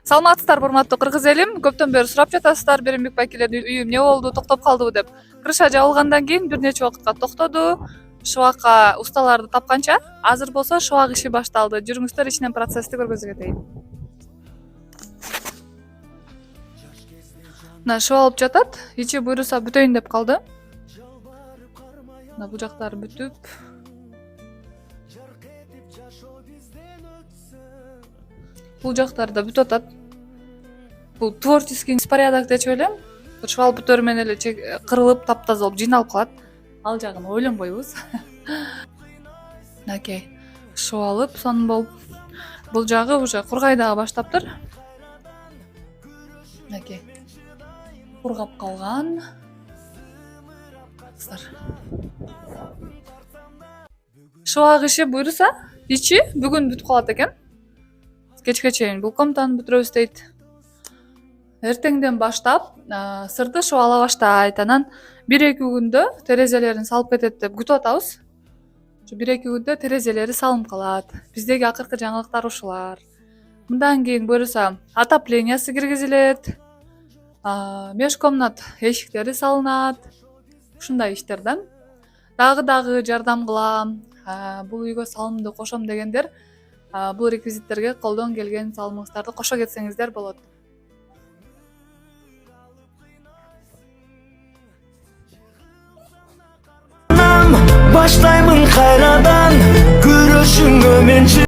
Саламатсыздарбы урматтуу кыргыз элим, көптөн бери сурап жатасыздар Беримбек байкелердин үйү эмне болду, токтоп калдыбы деп. Крыша жабылгандан кийин бир нече убакытка токтоду. Шыбакка усталарды тапканча азыр болсо шыбак иши башталды. Жүрүңүздөр ичинен процессти көргөзүп кетейин. Мына шыбалып жатат, ичи буйруса бүтөйүн деп калды. Мына бул жактары бүтүп. Бул жактары да бүтүп атат. Бул творческий беспорядок дечү элем. Шыбал бүтөр менен эле кырылып, таптаза болуп жыйналып калат. Ал жагын ойлонбойбуз. Мынакей, шыбалып, сонун болуп. Бул жагы уже кургайдага баштаптыр. Мынакей. Кургап калган. Шыбак иши буйруса, ичи бүгүн бүтүп калат экен. Кечке чейин бул комнатаны бүтүрөбүз дейт. Эртеңден баштап сырты шыбала баштайт. Анан 1-2 күндө терезелерин салып кетет деп күтүп атабыз. Ошо 1-2 күндө терезелери салынып калат. Биздеги акыркы жаңылыктар ушулар. Мындан кийин буйруса отоплениясы киргизилет. Межкомнат эшиктери салынат. Ушундай иштер да. Дагы жардам кылам. Бул үйгө салымды кошом дегендер бул реквизиттерге колдон келген салымыңыздарды кошо кетсеңиздер болот. Başlayımın kayradan, gürüşün gömençi